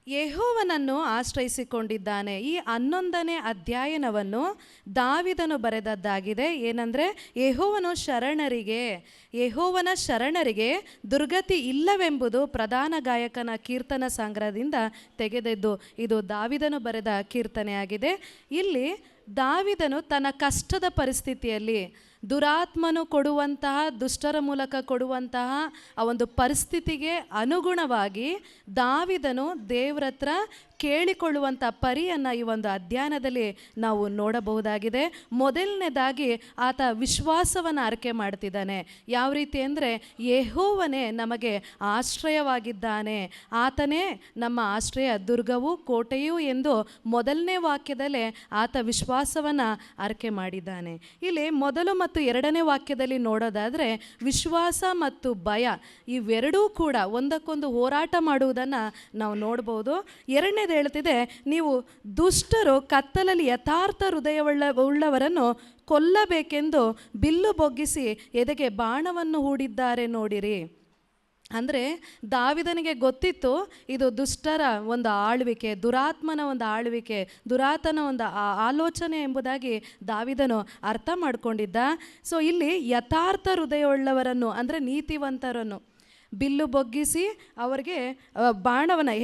ಯೆಹೋವನನ್ನು ಆಶ್ರಯಿಸಿಕೊಂಡಿದ್ದಾನೆ. ಈ 11ನೇ ಅಧ್ಯಾಯವನ್ನು ದಾವಿದನು ಬರೆದದ್ದಾಗಿದೆ. ಏನಂದರೆ ಯೆಹೋವನ ಶರಣರಿಗೆ ದುರ್ಗತಿ ಇಲ್ಲವೆಂಬುದು ಪ್ರಧಾನ ಗಾಯಕನ ಕೀರ್ತನ ಸಂಗ್ರಹದಿಂದ ತೆಗೆದದ್ದು. ಇದು ದಾವಿದನು ಬರೆದ ಕೀರ್ತನೆಯಾಗಿದೆ. ಇಲ್ಲಿ ದಾವಿದನು ತನ್ನ ಕಷ್ಟದ ಪರಿಸ್ಥಿತಿಯಲ್ಲಿ ದುರಾತ್ಮನು ಕೊಡುವಂತಹ, ದುಷ್ಟರ ಮೂಲಕ ಕೊಡುವಂತಹ ಆ ಒಂದು ಪರಿಸ್ಥಿತಿಗೆ ಅನುಗುಣವಾಗಿ ದಾವಿದನು ದೇವರ ಹತ್ರ ಕೇಳಿಕೊಳ್ಳುವಂಥ ಪರಿಯನ್ನು ಈ ಒಂದು ಅಧ್ಯಯನದಲ್ಲಿ ನಾವು ನೋಡಬಹುದಾಗಿದೆ. ಮೊದಲನೇದಾಗಿ ಆತ ವಿಶ್ವಾಸವನ್ನು ಆರೈಕೆ ಮಾಡ್ತಿದ್ದಾನೆ. ಯಾವ ರೀತಿ ಅಂದರೆ, ಯೆಹೋವನೇ ನಮಗೆ ಆಶ್ರಯವಾಗಿದ್ದಾನೆ, ಆತನೇ ನಮ್ಮ ಆಶ್ರಯ ದುರ್ಗವು ಕೋಟೆಯು ಎಂದು ಮೊದಲನೇ ವಾಕ್ಯದಲ್ಲೇ ಆತ ವಿಶ್ವಾಸವನ್ನು ಆರೈಕೆ ಮಾಡಿದ್ದಾನೆ. ಇಲ್ಲಿ ಮೊದಲು ಮತ್ತು ಎರಡನೇ ವಾಕ್ಯದಲ್ಲಿ ನೋಡೋದಾದರೆ ವಿಶ್ವಾಸ ಮತ್ತು ಭಯ ಇವೆರಡೂ ಕೂಡ ಒಂದಕ್ಕೊಂದು ಹೋರಾಟ ಮಾಡುವುದನ್ನು ನಾವು ನೋಡ್ಬೋದು. ಎರಡನೇದು ಹೇಳ್ತಿದೆ, ನೀವು ದುಷ್ಟರು ಕತ್ತಲಲ್ಲಿ ಯಥಾರ್ಥ ಹೃದಯವುಳ್ಳವರನ್ನು ಕೊಲ್ಲಬೇಕೆಂದು ಬಿಲ್ಲು ಬೊಗ್ಗಿಸಿ ಎದೆಗೆ ಬಾಣವನ್ನು ಹೂಡಿದ್ದಾರೆ ನೋಡಿರಿ. ಅಂದರೆ ದಾವಿದನಿಗೆ ಗೊತ್ತಿತ್ತು ಇದು ದುಷ್ಟರ ಒಂದು ಆಳ್ವಿಕೆ, ದುರಾತ್ಮನ ಒಂದು ಆಳ್ವಿಕೆ, ದುರಾತನ ಒಂದು ಆಲೋಚನೆ ಎಂಬುದಾಗಿ ದಾವಿದನು ಅರ್ಥ ಮಾಡ್ಕೊಂಡಿದ್ದ. ಸೊ ಇಲ್ಲಿ ಯಥಾರ್ಥ ಹೃದಯವುಳ್ಳವರನ್ನು ಅಂದರೆ ನೀತಿವಂತರನ್ನು ಬಿಲ್ಲು ಬೊಗ್ಗಿಸಿ ಅವರಿಗೆ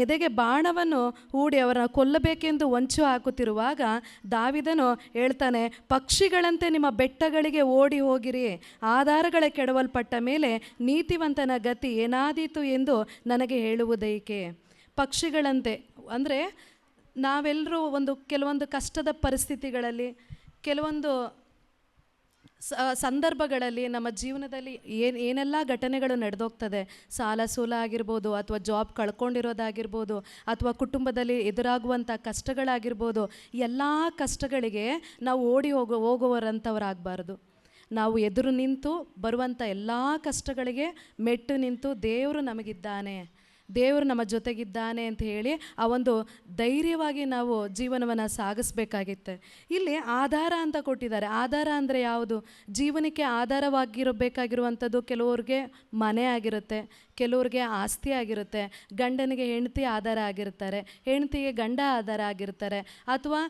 ಎದೆಗೆ ಬಾಣವನ್ನು ಹೂಡಿ ಅವರನ್ನು ಕೊಲ್ಲಬೇಕೆಂದು ಹೊಂಚು ಹಾಕುತ್ತಿರುವಾಗ ದಾವಿದನು ಹೇಳ್ತಾನೆ, ಪಕ್ಷಿಗಳಂತೆ ನಿಮ್ಮ ಬೆಟ್ಟಗಳಿಗೆ ಓಡಿ ಹೋಗಿರಿ, ಆಧಾರಗಳ ಕೆಡವಲ್ಪಟ್ಟ ಮೇಲೆ ನೀತಿವಂತನ ಗತಿ ಏನಾದೀತು ಎಂದು ನನಗೆ ಹೇಳುವುದೇಕೆ. ಪಕ್ಷಿಗಳಂತೆ ಅಂದರೆ ನಾವೆಲ್ಲರೂ ಕೆಲವೊಂದು ಕಷ್ಟದ ಪರಿಸ್ಥಿತಿಗಳಲ್ಲಿ, ಕೆಲವೊಂದು ಸಂದರ್ಭಗಳಲ್ಲಿ ನಮ್ಮ ಜೀವನದಲ್ಲಿ ಏನೆಲ್ಲ ಘಟನೆಗಳು ನಡೆದೋಗ್ತದೆ, ಸಾಲ ಸೂಲ ಆಗಿರ್ಬೋದು, ಅಥವಾ ಜಾಬ್ ಕಳ್ಕೊಂಡಿರೋದಾಗಿರ್ಬೋದು, ಅಥವಾ ಕುಟುಂಬದಲ್ಲಿ ಎದುರಾಗುವಂಥ ಕಷ್ಟಗಳಾಗಿರ್ಬೋದು, ಎಲ್ಲ ಕಷ್ಟಗಳಿಗೆ ನಾವು ಓಡಿ ಹೋಗುವರಂಥವರಾಗಬಾರ್ದು. ನಾವು ಎದುರು ನಿಂತು ಬರುವಂಥ ಎಲ್ಲ ಕಷ್ಟಗಳಿಗೆ ಮೆಟ್ಟು ನಿಂತು ದೇವರು ನಮಗಿದ್ದಾನೆ, ದೇವರು ನಮ್ಮ ಜೊತೆಗಿದ್ದಾನೆ ಅಂತ ಹೇಳಿ ಆ ಒಂದು ಧೈರ್ಯವಾಗಿ ನಾವು ಜೀವನವನ್ನು ಸಾಗಿಸ್ಬೇಕಾಗಿತ್ತೆ. ಇಲ್ಲಿ ಆಧಾರ ಅಂತ ಕೊಟ್ಟಿದ್ದಾರೆ. ಆಧಾರ ಅಂದರೆ ಯಾವುದು? ಜೀವನಕ್ಕೆ ಆಧಾರವಾಗಿರಬೇಕಾಗಿರುವಂಥದ್ದು ಕೆಲವ್ರಿಗೆ ಮನೆ ಆಗಿರುತ್ತೆ, ಕೆಲವ್ರಿಗೆ ಆಸ್ತಿ ಆಗಿರುತ್ತೆ, ಗಂಡನಿಗೆ ಹೆಂಡತಿ ಆಧಾರ ಆಗಿರ್ತಾರೆ, ಹೆಂಡತಿಗೆ ಗಂಡ ಆಧಾರ ಆಗಿರ್ತಾರೆ, ಅಥವಾ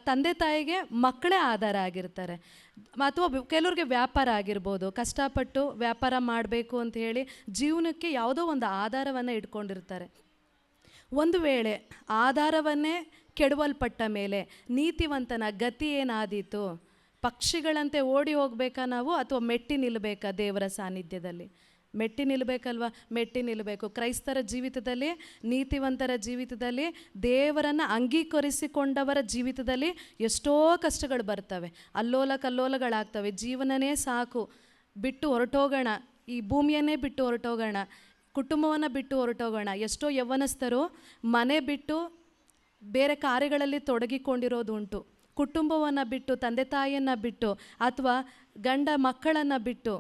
ತಂದೆ ತಾಯಿಗೆ ಮಕ್ಕಳೇ ಆಧಾರ ಆಗಿರ್ತಾರೆ, ಅಥವಾ ಕೆಲವ್ರಿಗೆ ವ್ಯಾಪಾರ ಆಗಿರ್ಬೋದು, ಕಷ್ಟಪಟ್ಟು ವ್ಯಾಪಾರ ಮಾಡಬೇಕು ಅಂತ ಹೇಳಿ ಜೀವನಕ್ಕೆ ಯಾವುದೋ ಒಂದು ಆಧಾರವನ್ನು ಇಟ್ಕೊಂಡಿರ್ತಾರೆ. ಒಂದು ವೇಳೆ ಆಧಾರವನ್ನೇ ಕೆಡವಲ್ಪಟ್ಟ ಮೇಲೆ ನೀತಿವಂತನ ಗತಿ ಏನಾದೀತು? ಪಕ್ಷಿಗಳಂತೆ ಓಡಿ ಹೋಗ್ಬೇಕಾ ನಾವು, ಅಥವಾ ಮೆಟ್ಟಿ ನಿಲ್ಲಬೇಕಾ ದೇವರ ಸಾನ್ನಿಧ್ಯದಲ್ಲಿ? ಮೆಟ್ಟಿ ನಿಲ್ಲಬೇಕಲ್ವ? ಮೆಟ್ಟಿ ನಿಲ್ಲಬೇಕು. ಕ್ರೈಸ್ತರ ಜೀವಿತದಲ್ಲಿ, ನೀತಿವಂತರ ಜೀವಿತದಲ್ಲಿ, ದೇವರನ್ನು ಅಂಗೀಕರಿಸಿಕೊಂಡವರ ಜೀವಿತದಲ್ಲಿ ಎಷ್ಟೋ ಕಷ್ಟಗಳು ಬರ್ತವೆ, ಅಲ್ಲೋಲ ಕಲ್ಲೋಲಗಳಾಗ್ತವೆ. ಜೀವನನೇ ಸಾಕು, ಬಿಟ್ಟು ಹೊರಟೋಗೋಣ, ಈ ಭೂಮಿಯನ್ನೇ ಬಿಟ್ಟು ಹೊರಟೋಗೋಣ, ಕುಟುಂಬವನ್ನು ಬಿಟ್ಟು ಹೊರಟೋಗೋಣ. ಎಷ್ಟೋ ಯೌವನಸ್ಥರು ಮನೆ ಬಿಟ್ಟು ಬೇರೆ ಕಾರ್ಯಗಳಲ್ಲಿ ತೊಡಗಿಕೊಂಡಿರೋದು ಉಂಟು. ಕುಟುಂಬವನ್ನು ಬಿಟ್ಟು, ತಂದೆ ತಾಯಿಯನ್ನು ಬಿಟ್ಟು, ಅಥವಾ ಗಂಡ ಮಕ್ಕಳನ್ನು ಬಿಟ್ಟು,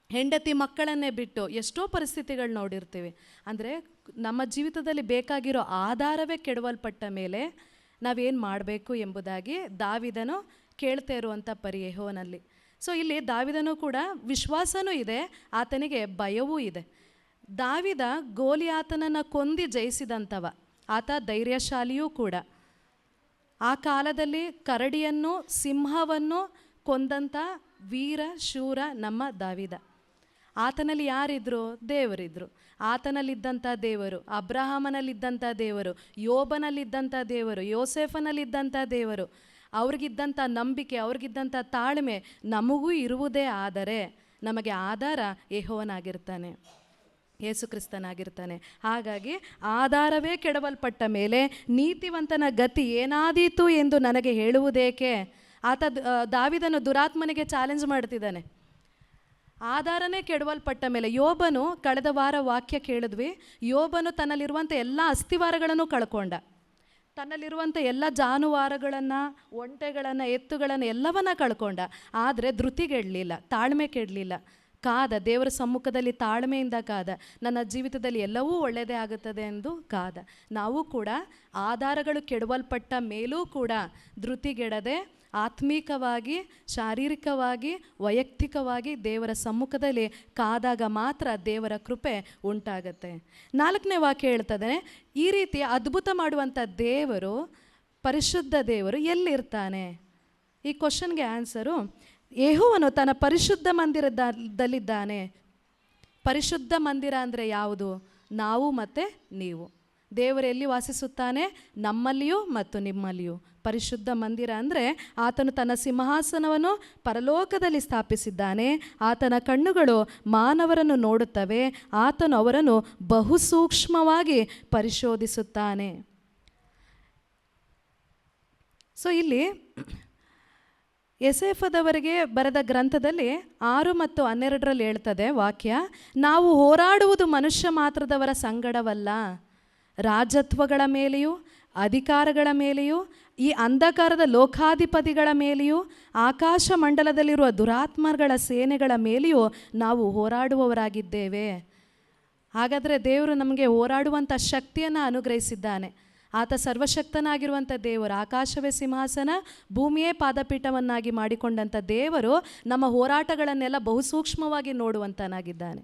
ಹೆಂಡತಿ ಮಕ್ಕಳನ್ನೇ ಬಿಟ್ಟು ಎಷ್ಟೋ ಪರಿಸ್ಥಿತಿಗಳು ನೋಡಿರ್ತೀವಿ. ಅಂದರೆ ನಮ್ಮ ಜೀವಿತದಲ್ಲಿ ಬೇಕಾಗಿರೋ ಆಧಾರವೇ ಕೆಡವಲ್ಪಟ್ಟ ಮೇಲೆ ನಾವೇನು ಮಾಡಬೇಕು ಎಂಬುದಾಗಿ ದಾವಿದನು ಕೇಳ್ತಾ ಇರುವಂಥ ಪರಿ ಯೆಹೋವನಲ್ಲಿ. ಸೊ ಇಲ್ಲಿ ದಾವಿದನು ಕೂಡ ವಿಶ್ವಾಸನೂ ಇದೆ, ಆತನಿಗೆ ಭಯವೂ ಇದೆ. ದಾವಿದ ಗೋಲಿಯಾತನನ್ನು ಕೊಂದು ಜಯಿಸಿದಂಥವ, ಆತ ಧೈರ್ಯಶಾಲಿಯೂ ಕೂಡ. ಆ ಕಾಲದಲ್ಲಿ ಕರಡಿಯನ್ನು, ಸಿಂಹವನ್ನು ಕೊಂದಂಥ ವೀರ ಶೂರ ನಮ್ಮ ದಾವಿದ. ಆತನಲ್ಲಿ ಯಾರಿದ್ರು? ದೇವರಿದ್ದರು. ಆತನಲ್ಲಿದ್ದಂಥ ದೇವರು, ಅಬ್ರಹಾಮನಲ್ಲಿದ್ದಂಥ ದೇವರು, ಯೋಬನಲ್ಲಿದ್ದಂಥ ದೇವರು, ಯೋಸೇಫನಲ್ಲಿದ್ದಂಥ ದೇವರು, ಅವ್ರಿಗಿದ್ದಂಥ ನಂಬಿಕೆ, ಅವ್ರಿಗಿದ್ದಂಥ ತಾಳ್ಮೆ ನಮಗೂ ಇರುವುದೇ. ಆದರೆ ನಮಗೆ ಆಧಾರ ಯೆಹೋವನಾಗಿರ್ತಾನೆ, ಯೇಸು ಕ್ರಿಸ್ತನಾಗಿರ್ತಾನೆ. ಹಾಗಾಗಿ ಆಧಾರವೇ ಕೆಡವಲ್ಪಟ್ಟ ಮೇಲೆ ನೀತಿವಂತನ ಗತಿ ಏನಾದೀತು ಎಂದು ನನಗೆ ಹೇಳುವುದೇಕೆ? ದಾವಿದನು ದುರಾತ್ಮನಿಗೆ ಚಾಲೆಂಜ್ ಮಾಡ್ತಿದ್ದಾನೆ. ಆಧಾರನೇ ಕೆಡವಲ್ಪಟ್ಟ ಮೇಲೆ ಯೋಬನು, ಕಳೆದ ವಾರ ವಾಕ್ಯ ಕೇಳಿದ್ವಿ, ಯೋಬನು ತನ್ನಲ್ಲಿರುವಂಥ ಎಲ್ಲ ಅಸ್ಥಿವಾರಗಳನ್ನು ಕಳ್ಕೊಂಡ, ತನ್ನಲ್ಲಿರುವಂಥ ಎಲ್ಲ ಜಾನುವಾರುಗಳನ್ನು, ಒಂಟೆಗಳನ್ನು, ಎತ್ತುಗಳನ್ನು ಎಲ್ಲವನ್ನ ಕಳ್ಕೊಂಡ. ಆದರೆ ಧೃತಿ ಕೆಡಲಿಲ್ಲ, ತಾಳ್ಮೆ ಕೆಡಲಿಲ್ಲ. ಕಾದ, ದೇವರ ಸಮ್ಮುಖದಲ್ಲಿ ತಾಳ್ಮೆಯಿಂದ ಕಾದ, ನನ್ನ ಜೀವಿತದಲ್ಲಿ ಎಲ್ಲವೂ ಒಳ್ಳೆಯದೇ ಆಗುತ್ತದೆ ಎಂದು ಕಾದ. ನಾವು ಕೂಡ ಆಧಾರಗಳು ಕೆಡವಲ್ಪಟ್ಟ ಮೇಲೂ ಕೂಡ ಧೃತಿಗೆಡದೆ ಆತ್ಮೀಕವಾಗಿ, ಶಾರೀರಿಕವಾಗಿ, ವೈಯಕ್ತಿಕವಾಗಿ ದೇವರ ಸಮ್ಮುಖದಲ್ಲಿ ಕಾದಾಗ ಮಾತ್ರ ದೇವರ ಕೃಪೆ ಉಂಟಾಗತ್ತೆ. 4ನೇ ವಾಕ್ಯ ಹೇಳ್ತದೆ, ಈ ರೀತಿ ಅದ್ಭುತ ಮಾಡುವಂಥ ದೇವರು, ಪರಿಶುದ್ಧ ದೇವರು ಎಲ್ಲಿರ್ತಾನೆ? ಈ ಕ್ವಶನ್ಗೆ ಆನ್ಸರು, ಯೆಹೋವನು ತನ್ನ ಪರಿಶುದ್ಧ ಮಂದಿರದಲ್ಲಿದ್ದಾನೆ. ಪರಿಶುದ್ಧ ಮಂದಿರ ಅಂದರೆ ಯಾವುದು? ನಾವು ಮತ್ತು ನೀವು. ದೇವರು ಎಲ್ಲಿ ವಾಸಿಸುತ್ತಾನೆ? ನಮ್ಮಲ್ಲಿಯೂ ಮತ್ತು ನಿಮ್ಮಲ್ಲಿಯೂ. ಪರಿಶುದ್ಧ ಮಂದಿರ ಅಂದರೆ ಆತನು ತನ್ನ ಸಿಂಹಾಸನವನ್ನು ಪರಲೋಕದಲ್ಲಿ ಸ್ಥಾಪಿಸಿದ್ದಾನೆ. ಆತನ ಕಣ್ಣುಗಳು ಮಾನವರನ್ನು ನೋಡುತ್ತವೆ. ಆತನು ಅವರನ್ನು ಬಹು ಸೂಕ್ಷ್ಮವಾಗಿ ಪರಿಶೋಧಿಸುತ್ತಾನೆ. ಸೊ ಇಲ್ಲಿ ಎಸೇಫದವರಿಗೆ ಬರೆದ ಗ್ರಂಥದಲ್ಲಿ 6 ಮತ್ತು 12ರಲ್ಲಿ ಹೇಳ್ತದೆ ವಾಕ್ಯ, ನಾವು ಹೋರಾಡುವುದು ಮನುಷ್ಯ ಮಾತ್ರದವರ ಸಂಗಡವಲ್ಲ, ರಾಜತ್ವಗಳ ಮೇಲೆಯೂ ಅಧಿಕಾರಗಳ ಮೇಲೆಯೂ ಈ ಅಂಧಕಾರದ ಲೋಕಾಧಿಪತಿಗಳ ಮೇಲೆಯೂ ಆಕಾಶ ಮಂಡಲದಲ್ಲಿರುವ ದುರಾತ್ಮಗಳ ಸೇನೆಗಳ ಮೇಲೆಯೂ ನಾವು ಹೋರಾಡುವವರಾಗಿದ್ದೇವೆ. ಹಾಗಾದರೆ ದೇವರು ನಮಗೆ ಹೋರಾಡುವಂಥ ಶಕ್ತಿಯನ್ನು ಅನುಗ್ರಹಿಸಿದ್ದಾನೆ. ಆತ ಸರ್ವಶಕ್ತನಾಗಿರುವಂಥ ದೇವರು, ಆಕಾಶವೇ ಸಿಂಹಾಸನ, ಭೂಮಿಯೇ ಪಾದಪೀಠವನ್ನಾಗಿ ಮಾಡಿಕೊಂಡಂಥ ದೇವರು ನಮ್ಮ ಹೋರಾಟಗಳನ್ನೆಲ್ಲ ಬಹುಸೂಕ್ಷ್ಮವಾಗಿ ನೋಡುವಂತನಾಗಿದ್ದಾನೆ.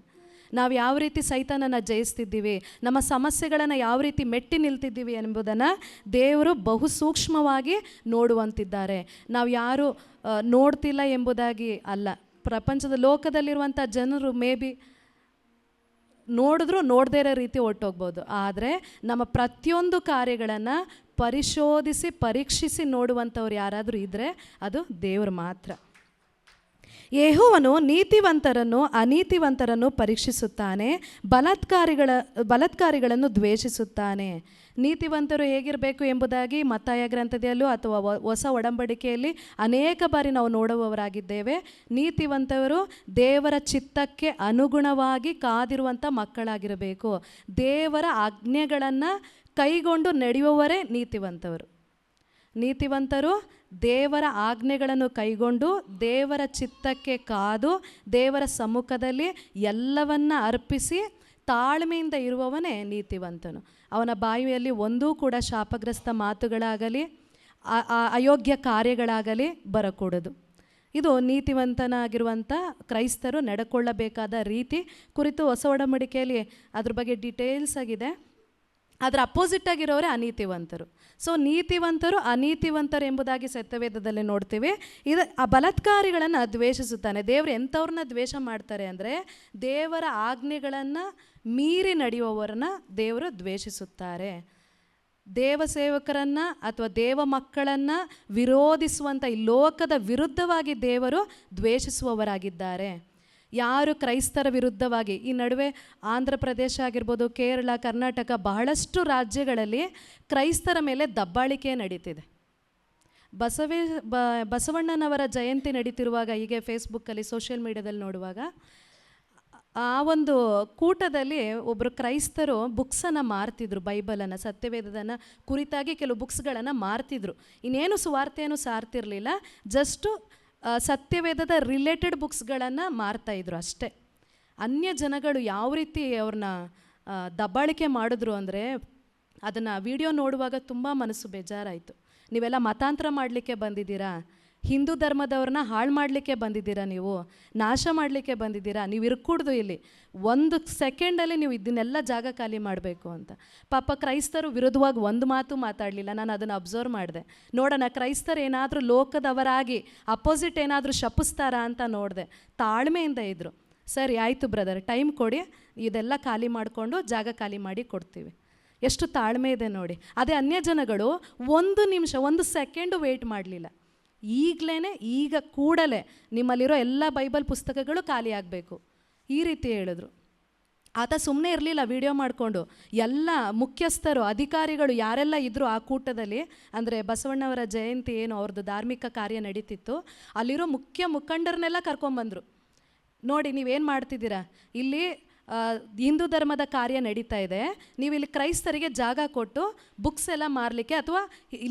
ನಾವು ಯಾವ ರೀತಿ ಸೈತಾನನ ಜಯಿಸ್ತಿದ್ದೀವಿ, ನಮ್ಮ ಸಮಸ್ಯೆಗಳನ್ನು ಯಾವ ರೀತಿ ಮೆಟ್ಟಿ ನಿಲ್ತಿದ್ದೀವಿ ಎಂಬುದನ್ನು ದೇವರು ಬಹುಸೂಕ್ಷ್ಮವಾಗಿ ನೋಡುವಂತಿದ್ದಾರೆ. ನಾವು ಯಾರು ನೋಡ್ತಿಲ್ಲ ಎಂಬುದಾಗಿ ಅಲ್ಲ. ಪ್ರಪಂಚದ ಲೋಕದಲ್ಲಿರುವಂಥ ಜನರು ಮೇ ಬಿ ನೋಡಿದ್ರೂ ನೋಡದೇ ಇರೋ ರೀತಿ ಹೊರ್ಟೋಗ್ಬೋದು. ಆದರೆ ನಮ್ಮ ಪ್ರತಿಯೊಂದು ಕಾರ್ಯಗಳನ್ನು ಪರಿಶೋಧಿಸಿ ಪರೀಕ್ಷಿಸಿ ನೋಡುವಂಥವ್ರು ಯಾರಾದರೂ ಇದ್ದರೆ ಅದು ದೇವರು ಮಾತ್ರ. ಯೆಹೋವನು ನೀತಿವಂತರನ್ನು ಅನೀತಿವಂತರನ್ನು ಪರೀಕ್ಷಿಸುತ್ತಾನೆ, ಬಲಾತ್ಕಾರಿಗಳನ್ನು ದ್ವೇಷಿಸುತ್ತಾನೆ. ನೀತಿವಂತರು ಹೇಗಿರಬೇಕು ಎಂಬುದಾಗಿ ಮತ್ತಾಯ ಗ್ರಂಥದಲ್ಲೂ ಅಥವಾ ಹೊಸ ಒಡಂಬಡಿಕೆಯಲ್ಲಿ ಅನೇಕ ಬಾರಿ ನಾವು ನೋಡುವವರಾಗಿದ್ದೇವೆ. ನೀತಿವಂತರು ದೇವರ ಚಿತ್ತಕ್ಕೆ ಅನುಗುಣವಾಗಿ ಕಾದಿರುವಂಥ ಮಕ್ಕಳಾಗಿರಬೇಕು. ದೇವರ ಆಜ್ಞೆಗಳನ್ನು ಕೈಗೊಂಡು ನಡೆಯುವವರೇ ನೀತಿವಂತರು. ನೀತಿವಂತರು ದೇವರ ಆಜ್ಞೆಗಳನ್ನು ಕೈಗೊಂಡು ದೇವರ ಚಿತ್ತಕ್ಕೆ ಕಾದು ದೇವರ ಸಮ್ಮುಖದಲ್ಲಿ ಎಲ್ಲವನ್ನ ಅರ್ಪಿಸಿ ತಾಳ್ಮೆಯಿಂದ ಇರುವವನೇ ನೀತಿವಂತನು. ಅವನ ಬಾಯಿಯಲ್ಲಿ ಒಂದೂ ಕೂಡ ಶಾಪಗ್ರಸ್ತ ಮಾತುಗಳಾಗಲಿ ಅಯೋಗ್ಯ ಕಾರ್ಯಗಳಾಗಲಿ ಬರಕೂಡದು. ಇದು ನೀತಿವಂತನಾಗಿರುವಂಥ ಕ್ರೈಸ್ತರು ನಡ್ಕೊಳ್ಳಬೇಕಾದ ರೀತಿ ಕುರಿತು ಹೊಸ ಒಡಂಬಡಿಕೆಯಲ್ಲಿ ಅದ್ರ ಬಗ್ಗೆ ಡೀಟೇಲ್ಸ್ ಆಗಿದೆ. ಅದರ ಅಪೋಸಿಟ್ ಆಗಿರೋರೇ ಅನೀತಿವಂತರು. ಸೊ ನೀತಿವಂತರು ಅನೀತಿವಂತರು ಎಂಬುದಾಗಿ ಸತ್ಯವೇದದಲ್ಲಿ ನೋಡ್ತೀವಿ. ಇದು ಆ ಬಲಾತ್ಕಾರಿಗಳನ್ನು ದ್ವೇಷಿಸುತ್ತಾನೆ. ದೇವರು ಎಂಥವ್ರನ್ನ ದ್ವೇಷ ಮಾಡ್ತಾರೆ ಅಂದರೆ ದೇವರ ಆಜ್ಞೆಗಳನ್ನು ಮೀರಿ ನಡೆಯುವವರನ್ನ ದೇವರು ದ್ವೇಷಿಸುತ್ತಾರೆ. ದೇವ ಸೇವಕರನ್ನು ಅಥವಾ ದೇವ ಮಕ್ಕಳನ್ನು ವಿರೋಧಿಸುವಂಥ ಈ ಲೋಕದ ವಿರುದ್ಧವಾಗಿ ದೇವರು ದ್ವೇಷಿಸುವವರಾಗಿದ್ದಾರೆ. ಯಾರು ಕ್ರೈಸ್ತರ ವಿರುದ್ಧವಾಗಿ, ಈ ನಡುವೆ ಆಂಧ್ರ ಪ್ರದೇಶ ಆಗಿರ್ಬೋದು, ಕೇರಳ, ಕರ್ನಾಟಕ, ಬಹಳಷ್ಟು ರಾಜ್ಯಗಳಲ್ಲಿ ಕ್ರೈಸ್ತರ ಮೇಲೆ ದಬ್ಬಾಳಿಕೆ ನಡೀತಿದೆ. ಬಸವಣ್ಣನವರ ಜಯಂತಿ ನಡೀತಿರುವಾಗ ಹೀಗೆ ಫೇಸ್ಬುಕ್ಕಲ್ಲಿ ಸೋಷಿಯಲ್ ಮೀಡಿಯಾದಲ್ಲಿ ನೋಡುವಾಗ ಆ ಒಂದು ಕೂಟದಲ್ಲಿ ಒಬ್ಬರು ಕ್ರೈಸ್ತರು ಬುಕ್ಸನ್ನು ಮಾರ್ತಿದ್ರು, ಬೈಬಲನ್ನು, ಸತ್ಯವೇದನ ಕುರಿತಾಗಿ ಕೆಲವು ಬುಕ್ಸ್ಗಳನ್ನು ಮಾರ್ತಿದ್ರು. ಇನ್ನೇನು ಸುವಾರ್ತೆಯನ್ನು ಸಾರ್ತಿರಲಿಲ್ಲ, ಜಸ್ಟು ಸತ್ಯವೇದದ ರಿಲೇಟೆಡ್ ಬುಕ್ಸ್ಗಳನ್ನು ಮಾರ್ತಾಯಿದ್ರು ಅಷ್ಟೇ. ಅನ್ಯ ಜನಗಳು ಯಾವ ರೀತಿ ಅವ್ರನ್ನ ದಬ್ಬಾಳಿಕೆ ಮಾಡಿದ್ರು ಅಂದರೆ ಅದನ್ನು ವಿಡಿಯೋ ನೋಡುವಾಗ ತುಂಬ ಮನಸ್ಸು ಬೇಜಾರಾಯಿತು. ನೀವೆಲ್ಲ ಮತಾಂತರ ಮಾಡಲಿಕ್ಕೆ ಬಂದಿದ್ದೀರಾ, ಹಿಂದೂ ಧರ್ಮದವ್ರನ್ನ ಹಾಳು ಮಾಡಲಿಕ್ಕೆ ಬಂದಿದ್ದೀರಾ, ನೀವು ನಾಶ ಮಾಡಲಿಕ್ಕೆ ಬಂದಿದ್ದೀರಾ, ನೀವು ಇರ್ಕೂಡ್ದು ಇಲ್ಲಿ, 1 ಸೆಕೆಂಡಲ್ಲಿ ನೀವು ಇದನ್ನೆಲ್ಲ ಜಾಗ ಖಾಲಿ ಮಾಡಬೇಕು ಅಂತ. ಪಾಪ ಕ್ರೈಸ್ತರು ವಿರುದ್ಧವಾಗಿ ಒಂದು ಮಾತು ಮಾತಾಡಲಿಲ್ಲ. ನಾನು ಅದನ್ನು ಅಬ್ಸರ್ವ್ ಮಾಡಿದೆ. ನೋಡೋಣ ಕ್ರೈಸ್ತರು ಏನಾದರೂ ಲೋಕದವರಾಗಿ ಅಪೋಸಿಟ್ ಏನಾದರೂ ಶಪಿಸ್ತಾರಾ ಅಂತ ನೋಡಿದೆ. ತಾಳ್ಮೆಯಿಂದ ಇದ್ದರು. ಸರಿ ಆಯಿತು ಬ್ರದರ್, ಟೈಮ್ ಕೊಡಿ, ಇದೆಲ್ಲ ಖಾಲಿ ಮಾಡಿಕೊಂಡು ಜಾಗ ಖಾಲಿ ಮಾಡಿ ಕೊಡ್ತೀವಿ. ಎಷ್ಟು ತಾಳ್ಮೆ ಇದೆ ನೋಡಿ. ಅದೇ ಅನ್ಯ ಜನಗಳು 1 ನಿಮಿಷ 1 ಸೆಕೆಂಡು ವೆಯ್ಟ್ ಮಾಡಲಿಲ್ಲ. ಈಗ ಕೂಡಲೇ ನಿಮ್ಮಲ್ಲಿರೋ ಎಲ್ಲ ಬೈಬಲ್ ಪುಸ್ತಕಗಳು ಖಾಲಿ ಆಗಬೇಕು ಈ ರೀತಿ ಹೇಳಿದ್ರು. ಆತ ಸುಮ್ಮನೆ ಇರಲಿಲ್ಲ, ವಿಡಿಯೋ ಮಾಡಿಕೊಂಡು ಎಲ್ಲ ಮುಖ್ಯಸ್ಥರು, ಅಧಿಕಾರಿಗಳು ಯಾರೆಲ್ಲ ಇದ್ದರು ಆ ಕೂಟದಲ್ಲಿ, ಅಂದರೆ ಬಸವಣ್ಣವರ ಜಯಂತಿ ಏನು ಅವ್ರದ್ದು ಧಾರ್ಮಿಕ ಕಾರ್ಯ ನಡೀತಿತ್ತು, ಅಲ್ಲಿರೋ ಮುಖ್ಯ ಮುಖಂಡರನ್ನೆಲ್ಲ ಕರ್ಕೊಂಬಂದರು. ನೋಡಿ ನೀವೇನು ಮಾಡ್ತಿದ್ದೀರಾ, ಇಲ್ಲಿ ಹಿಂದೂ ಧರ್ಮದ ಕಾರ್ಯ ನಡೀತಾ ಇದೆ, ನೀವು ಇಲ್ಲಿ ಕ್ರೈಸ್ತರಿಗೆ ಜಾಗ ಕೊಟ್ಟು ಬುಕ್ಸ್ ಎಲ್ಲ ಮಾರಲಿಕ್ಕೆ ಅಥವಾ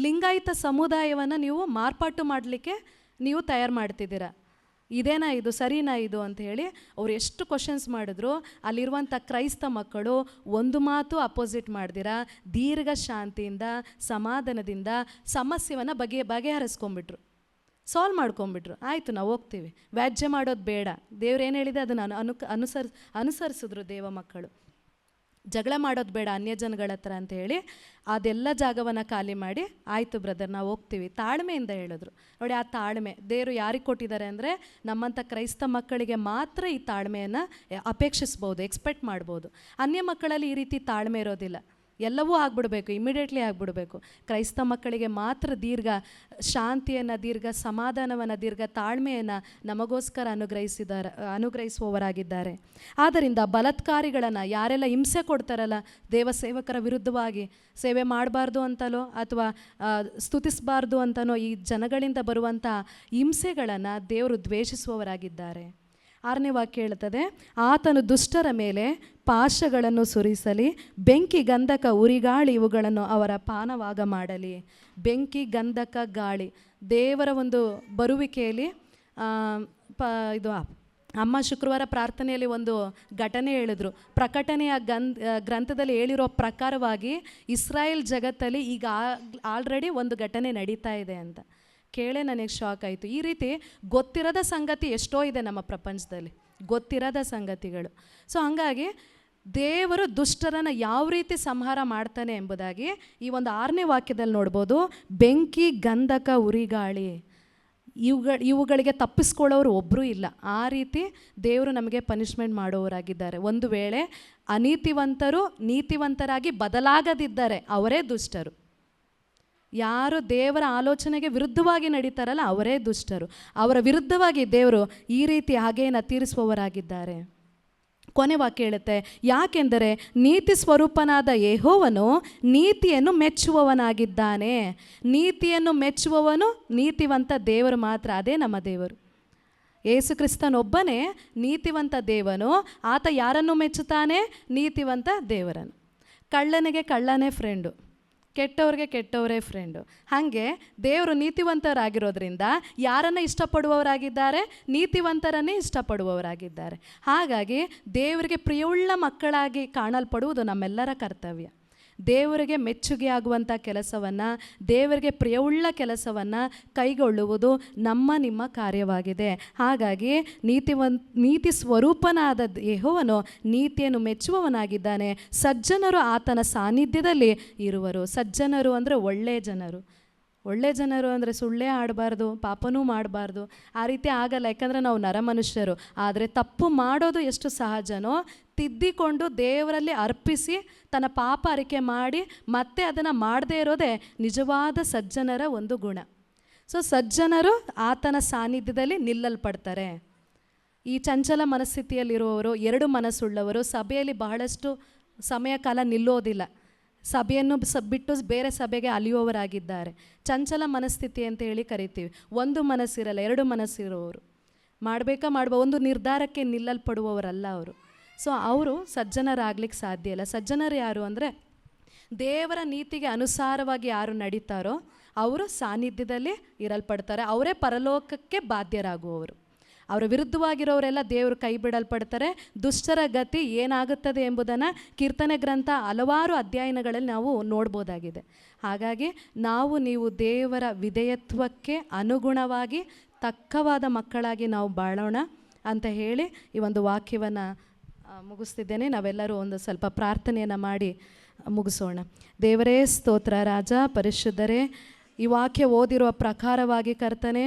ಲಿಂಗಾಯತ ಸಮುದಾಯವನ್ನು ನೀವು ಮಾರ್ಪಾಟು ಮಾಡಲಿಕ್ಕೆ ನೀವು ತಯಾರು ಮಾಡ್ತಿದ್ದೀರಾ. ಇದೇನಾ ಇದು, ಸರಿನಾ ಇದು ಅಂತ ಹೇಳಿ ಅವ್ರು ಎಷ್ಟು ಕ್ವಶನ್ಸ್ ಮಾಡಿದ್ರು. ಅಲ್ಲಿರುವಂಥ ಕ್ರೈಸ್ತ ಮಕ್ಕಳು ಒಂದು ಮಾತು ಅಪೋಸಿಟ್ ಮಾಡ್ದಿರ ದೀರ್ಘ ಶಾಂತಿಯಿಂದ ಸಮಾಧಾನದಿಂದ ಸಮಸ್ಯೆಯನ್ನು ಬಗೆಹರಿಸ್ಕೊಂಬಿಟ್ರು, ಸಾಲ್ವ್ ಮಾಡ್ಕೊಂಬಿಟ್ರು. ಆಯಿತು ನಾವು ಹೋಗ್ತೀವಿ, ವ್ಯಾಜ್ಯ ಮಾಡೋದು ಬೇಡ, ದೇವ್ರು ಏನು ಹೇಳಿದೆ ಅದನ್ನು ಅನುಸರಿಸಿದ್ರು ದೇವ ಮಕ್ಕಳು. ಜಗಳ ಮಾಡೋದು ಬೇಡ ಅನ್ಯ ಜನಗಳ ಹತ್ರ ಅಂತ ಹೇಳಿ ಅದೆಲ್ಲ ಜಾಗವನ್ನು ಖಾಲಿ ಮಾಡಿ ಆಯಿತು ಬ್ರದರ್ ನಾವು ಹೋಗ್ತೀವಿ ತಾಳ್ಮೆಯಿಂದ ಹೇಳಿದ್ರು. ನೋಡಿ, ಆ ತಾಳ್ಮೆ ದೇವರು ಯಾರಿಗೆ ಕೊಟ್ಟಿದ್ದಾರೆ ಅಂದರೆ ನಮ್ಮಂಥ ಕ್ರೈಸ್ತ ಮಕ್ಕಳಿಗೆ ಮಾತ್ರ ಈ ತಾಳ್ಮೆಯನ್ನು ಅಪೇಕ್ಷಿಸ್ಬೋದು, ಎಕ್ಸ್ಪೆಕ್ಟ್ ಮಾಡ್ಬೋದು. ಅನ್ಯ ಮಕ್ಕಳಲ್ಲಿ ಈ ರೀತಿ ತಾಳ್ಮೆ ಇರೋದಿಲ್ಲ, ಎಲ್ಲವೂ ಆಗ್ಬಿಡ್ಬೇಕು, ಇಮಿಡಿಯೇಟ್ಲಿ ಆಗಿಬಿಡ್ಬೇಕು. ಕ್ರೈಸ್ತ ಮಕ್ಕಳಿಗೆ ಮಾತ್ರ ದೀರ್ಘ ಶಾಂತಿಯನ್ನು, ದೀರ್ಘ ಸಮಾಧಾನವನ್ನು, ದೀರ್ಘ ತಾಳ್ಮೆಯನ್ನು ನಮಗೋಸ್ಕರ ಅನುಗ್ರಹಿಸುವವರಾಗಿದ್ದಾರೆ. ಆದ್ದರಿಂದ ಬಲಾತ್ಕಾರಿಗಳನ್ನು ಯಾರೆಲ್ಲ ಹಿಂಸೆ ಕೊಡ್ತಾರಲ್ಲ ದೇವ ಸೇವಕರ ವಿರುದ್ಧವಾಗಿ, ಸೇವೆ ಮಾಡಬಾರ್ದು ಅಂತಲೋ ಅಥವಾ ಸ್ತುತಿಸಬಾರ್ದು ಅಂತನೋ ಈ ಜನಗಳಿಂದ ಬರುವಂಥ ಹಿಂಸೆಗಳನ್ನು ದೇವರು ದ್ವೇಷಿಸುವವರಾಗಿದ್ದಾರೆ. 6ನೇ ವಾಕ್ಯ ಹೇಳ್ತದೆ, ಆತನು ದುಷ್ಟರ ಮೇಲೆ ಪಾಶಗಳನ್ನು ಸುರಿಸಲಿ, ಬೆಂಕಿ ಗಂಧಕ ಉರಿಗಾಳಿ ಇವುಗಳನ್ನು ಅವರ ಪಾನವಾಗ ಮಾಡಲಿ. ಬೆಂಕಿ ಗಂಧಕ ಗಾಳಿ ದೇವರ ಒಂದು ಬರುವಿಕೆಯಲ್ಲಿ ಇದು ಅಮ್ಮ ಶುಕ್ರವಾರ ಪ್ರಾರ್ಥನೆಯಲ್ಲಿ ಒಂದು ಘಟನೆ ಹೇಳಿದ್ರು. ಪ್ರಕಟಣೆಯ ಗ್ರಂಥದಲ್ಲಿ ಹೇಳಿರೋ ಪ್ರಕಾರವಾಗಿ ಇಸ್ರಾಯೇಲ್ ಜಗತ್ತಲ್ಲಿ ಈಗ ಆಲ್ರೆಡಿ ಒಂದು ಘಟನೆ ನಡೀತಾ ಇದೆ ಅಂತ ಕೇಳೇ ನನಗೆ ಶಾಕ್ ಆಯಿತು. ಈ ರೀತಿ ಗೊತ್ತಿರದ ಸಂಗತಿ ಎಷ್ಟೋ ಇದೆ ನಮ್ಮ ಪ್ರಪಂಚದಲ್ಲಿ, ಗೊತ್ತಿರದ ಸಂಗತಿಗಳು. ಸೊ ಹಂಗಾಗಿ ದೇವರು ದುಷ್ಟರನ್ನು ಯಾವ ರೀತಿ ಸಂಹಾರ ಮಾಡ್ತಾನೆ ಎಂಬುದಾಗಿ ಈ ಒಂದು 6ನೇ ವಾಕ್ಯದಲ್ಲಿ ನೋಡ್ಬೋದು. ಬೆಂಕಿ ಗಂಧಕ ಉರಿಗಾಳಿ ಇವುಗಳಿಗೆ ತಪ್ಪಿಸ್ಕೊಳ್ಳೋರು ಒಬ್ಬರೂ ಇಲ್ಲ. ಆ ರೀತಿ ದೇವರು ನಮಗೆ ಪನಿಷ್ಮೆಂಟ್ ಮಾಡೋರಾಗಿದ್ದಾರೆ. ಒಂದು ವೇಳೆ ಅನೀತಿವಂತರು ನೀತಿವಂತರಾಗಿ ಬದಲಾಗದಿದ್ದರೆ ಅವರೇ ದುಷ್ಟರು. ಯಾರು ದೇವರ ಆಲೋಚನೆಗೆ ವಿರುದ್ಧವಾಗಿ ನಡೀತಾರಲ್ಲ ಅವರೇ ದುಷ್ಟರು. ಅವರ ವಿರುದ್ಧವಾಗಿ ದೇವರು ಈ ರೀತಿ ಹಾಗೆಯನ್ನು ತೀರಿಸುವವರಾಗಿದ್ದಾರೆ. ಕೊನೆ ವಾಕ್ಯ ಹೇಳುತ್ತೆ, ಯಾಕೆಂದರೆ ನೀತಿ ಸ್ವರೂಪನಾದ ಯೆಹೋವನು ನೀತಿಯನ್ನು ಮೆಚ್ಚುವವನಾಗಿದ್ದಾನೆ. ನೀತಿಯನ್ನು ಮೆಚ್ಚುವವನು ನೀತಿವಂತ ದೇವರು ಮಾತ್ರ, ಅದೇ ನಮ್ಮ ದೇವರು. ಯೇಸು ಕ್ರಿಸ್ತನೊಬ್ಬನೇ ನೀತಿವಂತ ದೇವನು. ಆತ ಯಾರನ್ನು ಮೆಚ್ಚುತ್ತಾನೆ? ನೀತಿವಂತ ದೇವರನ್ನು. ಕಳ್ಳನಿಗೆ ಕಳ್ಳನೇ ಫ್ರೆಂಡು, ಕೆಟ್ಟವ್ರಿಗೆ ಕೆಟ್ಟವರೇ ಫ್ರೆಂಡು. ಹಾಗೆ ದೇವರು ನೀತಿವಂತರಾಗಿರೋದ್ರಿಂದ ಯಾರನ್ನು ಇಷ್ಟಪಡುವವರಾಗಿದ್ದಾರೆ? ನೀತಿವಂತರನ್ನೇ ಇಷ್ಟಪಡುವವರಾಗಿದ್ದಾರೆ. ಹಾಗಾಗಿ ದೇವರಿಗೆ ಪ್ರಿಯವುಳ್ಳ ಮಕ್ಕಳಾಗಿ ಕಾಣಲ್ಪಡುವುದು ನಮ್ಮೆಲ್ಲರ ಕರ್ತವ್ಯ. ದೇವರಿಗೆ ಮೆಚ್ಚುಗೆ ಆಗುವಂಥ ಕೆಲಸವನ್ನು, ದೇವರಿಗೆ ಪ್ರಿಯವುಳ್ಳ ಕೆಲಸವನ್ನು ಕೈಗೊಳ್ಳುವುದು ನಿಮ್ಮ ಕಾರ್ಯವಾಗಿದೆ. ಹಾಗಾಗಿ ನೀತಿ ಸ್ವರೂಪನಾದ ಯೆಹೋವನು ನೀತಿಯನ್ನು ಮೆಚ್ಚುವವನಾಗಿದ್ದಾನೆ. ಸಜ್ಜನರು ಆತನ ಸಾನ್ನಿಧ್ಯದಲ್ಲಿ ಇರುವರು. ಸಜ್ಜನರು ಅಂದರೆ ಒಳ್ಳೆಯ ಜನರು. ಒಳ್ಳೆ ಜನರು ಅಂದರೆ ಸುಳ್ಳೇ ಆಡಬಾರ್ದು, ಪಾಪನೂ ಮಾಡಬಾರ್ದು. ಆ ರೀತಿ ಆಗಲ್ಲ, ಯಾಕಂದರೆ ನಾವು ನರಮನುಷ್ಯರು. ಆದರೆ ತಪ್ಪು ಮಾಡೋದು ಎಷ್ಟು ಸಹಜನೋ ತಿದ್ದಿಕೊಂಡು ದೇವರಲ್ಲಿ ಅರ್ಪಿಸಿ ತನ್ನ ಪಾಪ ಅರಿಕೆ ಮಾಡಿ ಮತ್ತೆ ಅದನ್ನು ಮಾಡದೇ ಇರೋದೇ ನಿಜವಾದ ಸಜ್ಜನರ ಒಂದು ಗುಣ. ಸೊ ಸಜ್ಜನರು ಆತನ ಸಾನ್ನಿಧ್ಯದಲ್ಲಿ ನಿಲ್ಲಲ್ಪಡ್ತಾರೆ. ಈ ಚಂಚಲ ಮನಸ್ಥಿತಿಯಲ್ಲಿರುವವರು, ಎರಡು ಮನಸ್ಸುಳ್ಳವರು ಸಭೆಯಲ್ಲಿ ಬಹಳಷ್ಟು ಸಮಯ ಕಾಲ ನಿಲ್ಲೋದಿಲ್ಲ. ಸಭೆಯನ್ನು ಬಿಟ್ಟು ಬೇರೆ ಸಭೆಗೆ ಅಲಿಯುವವರಾಗಿದ್ದಾರೆ. ಚಂಚಲ ಮನಸ್ಥಿತಿ ಅಂತ ಹೇಳಿ ಕರಿತೀವಿ. ಒಂದು ಮನಸ್ಸಿರಲ್ಲ, ಎರಡು ಮನಸ್ಸಿರುವವರು. ಮಾಡಬಹುದು, ಒಂದು ನಿರ್ಧಾರಕ್ಕೆ ನಿಲ್ಲಲ್ಪಡುವವರಲ್ಲ ಅವರು. ಸೊ ಅವರು ಸಜ್ಜನರಾಗ್ಲಿಕ್ಕೆ ಸಾಧ್ಯ ಇಲ್ಲ. ಸಜ್ಜನರು ಯಾರು ಅಂದರೆ ದೇವರ ನೀತಿಗೆ ಅನುಸಾರವಾಗಿ ಯಾರು ನಡೀತಾರೋ ಅವರು ಸಾನ್ನಿಧ್ಯದಲ್ಲಿ ಇರಲ್ಪಡ್ತಾರೆ. ಅವರೇ ಪರಲೋಕಕ್ಕೆ ಬಾಧ್ಯರಾಗುವವರು. ಅವರ ವಿರುದ್ಧವಾಗಿರೋರೆಲ್ಲ ದೇವರು ಕೈ ಬಿಡಲ್ಪಡ್ತಾರೆ. ದುಷ್ಟರ ಗತಿ ಏನಾಗುತ್ತದೆ ಎಂಬುದನ್ನು ಕೀರ್ತನೆ ಗ್ರಂಥ ಹಲವಾರು ಅಧ್ಯಯನಗಳಲ್ಲಿ ನಾವು ನೋಡ್ಬೋದಾಗಿದೆ. ಹಾಗಾಗಿ ನೀವು ದೇವರ ವಿಧೇಯತ್ವಕ್ಕೆ ಅನುಗುಣವಾಗಿ ತಕ್ಕವಾದ ಮಕ್ಕಳಾಗಿ ನಾವು ಬಾಳೋಣ ಅಂತ ಹೇಳಿ ಈ ಒಂದು ವಾಕ್ಯವನ್ನು ಮುಗಿಸ್ತಿದ್ದೇನೆ. ನಾವೆಲ್ಲರೂ ಒಂದು ಸ್ವಲ್ಪ ಪ್ರಾರ್ಥನೆಯನ್ನು ಮಾಡಿ ಮುಗಿಸೋಣ. ದೇವರೇ ಸ್ತೋತ್ರ, ರಾಜ ಪರಿಶುದ್ಧರೇ, ಈ ವಾಕ್ಯ ಓದಿರುವ ಪ್ರಕಾರವಾಗಿ ಕರ್ತನೆ,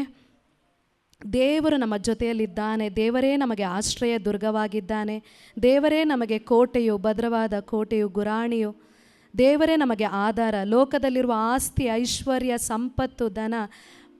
ದೇವರು ನಮ್ಮ ಜೊತೆಯಲ್ಲಿದ್ದಾನೆ. ದೇವರೇ ನಮಗೆ ಆಶ್ರಯ ದುರ್ಗವಾಗಿದ್ದಾನೆ. ದೇವರೇ ನಮಗೆ ಕೋಟೆಯು, ಭದ್ರವಾದ ಕೋಟೆಯು, ಗುರಾಣಿಯು. ದೇವರೇ ನಮಗೆ ಆಧಾರ. ಲೋಕದಲ್ಲಿರುವ ಆಸ್ತಿ, ಐಶ್ವರ್ಯ, ಸಂಪತ್ತು, ಧನ,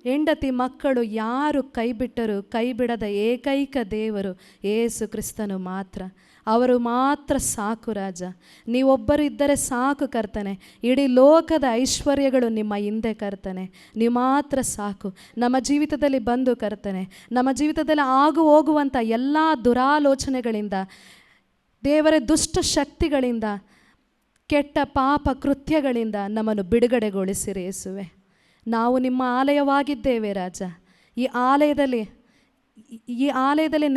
ಹೆಂಡತಿ, ಮಕ್ಕಳು ಯಾರು ಕೈ ಬಿಟ್ಟರು, ಕೈ ಬಿಡದ ಏಕೈಕ ದೇವರು ಯೇಸು ಕ್ರಿಸ್ತನು ಮಾತ್ರ. ಅವರು ಮಾತ್ರ ಸಾಕು ರಾಜ. ನೀವೊಬ್ಬರು ಇದ್ದರೆ ಸಾಕು ಕರ್ತನೆ. ಇಡೀ ಲೋಕದ ಐಶ್ವರ್ಯಗಳು ನಿಮ್ಮ ಹಿಂದೆ ಕರ್ತನೆ. ನೀವು ಮಾತ್ರ ಸಾಕು. ನಮ್ಮ ಜೀವಿತದಲ್ಲಿ ಬಂದು ಕರ್ತನೆ, ನಮ್ಮ ಜೀವಿತದಲ್ಲಿ ಹೋಗುವಂಥ ಎಲ್ಲ ದುರಾಲೋಚನೆಗಳಿಂದ, ದೇವರ ದುಷ್ಟ ಶಕ್ತಿಗಳಿಂದ, ಕೆಟ್ಟ ಪಾಪ ಕೃತ್ಯಗಳಿಂದ ನಮ್ಮನ್ನು ಬಿಡುಗಡೆಗೊಳಿಸಿರಿ ಯೇಸುವೆ. ನಾವು ನಿಮ್ಮ ಆಲಯವಾಗಿದ್ದೇವೆ ರಾಜ. ಈ ಆಲಯದಲ್ಲಿ ಈ ಆಲಯದಲ್ಲಿ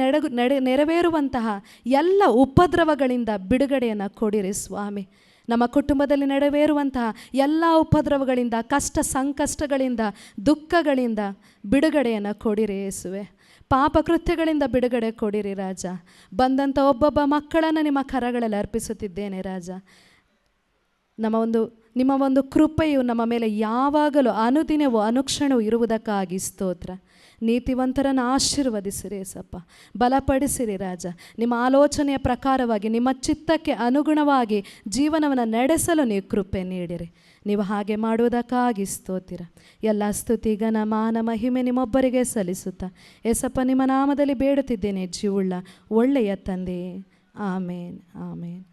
ನೆರವೇರುವಂತಹ ಎಲ್ಲ ಉಪದ್ರವಗಳಿಂದ ಬಿಡುಗಡೆಯನ್ನು ಕೊಡಿರಿ ಸ್ವಾಮಿ. ನಮ್ಮ ಕುಟುಂಬದಲ್ಲಿ ನೆರವೇರುವಂತಹ ಎಲ್ಲ ಉಪದ್ರವಗಳಿಂದ, ಕಷ್ಟ ಸಂಕಷ್ಟಗಳಿಂದ, ದುಃಖಗಳಿಂದ ಬಿಡುಗಡೆಯನ್ನು ಕೊಡಿರಿ ಯೇಸುವೆ. ಪಾಪ ಕೃತ್ಯಗಳಿಂದ ಬಿಡುಗಡೆ ಕೊಡಿರಿ ರಾಜ. ಬಂದಂಥ ಒಬ್ಬೊಬ್ಬ ಮಕ್ಕಳನ್ನು ನಿಮ್ಮ ಕರಗಳಲ್ಲಿ ಅರ್ಪಿಸುತ್ತಿದ್ದೇನೆ ರಾಜ. ನಿಮ್ಮ ಒಂದು ಕೃಪೆಯು ನಮ್ಮ ಮೇಲೆ ಯಾವಾಗಲೂ ಅನುದಿನವೂ ಅನುಕ್ಷಣವೂ ಇರುವುದಕ್ಕಾಗಿ ಸ್ತೋತ್ರ. ನೀತಿವಂತರನ್ನು ಆಶೀರ್ವದಿಸಿರಿ ಏಸಪ್ಪ, ಬಲಪಡಿಸಿರಿ ರಾಜ. ನಿಮ್ಮ ಆಲೋಚನೆಯ ಪ್ರಕಾರವಾಗಿ, ನಿಮ್ಮ ಚಿತ್ತಕ್ಕೆ ಅನುಗುಣವಾಗಿ ಜೀವನವನ್ನು ನಡೆಸಲು ನೀವು ಕೃಪೆ ನೀಡಿರಿ. ನೀವು ಹಾಗೆ ಮಾಡುವುದಕ್ಕಾಗಿ ಸ್ತೋತ್ರ. ಎಲ್ಲ ಸ್ತುತಿ, ಘನ, ಮಾನ, ಮಹಿಮೆ ನಿಮ್ಮೊಬ್ಬರಿಗೆ ಸಲ್ಲಿಸುತ್ತಾ ಏಸಪ್ಪ ನಿಮ್ಮ ನಾಮದಲ್ಲಿ ಬೇಡುತ್ತಿದ್ದೇನೆ ಜೀವುಳ್ಳ ಒಳ್ಳೆಯ ತಂದೆಯೇ. ಆಮೇನ್, ಆಮೇನ್.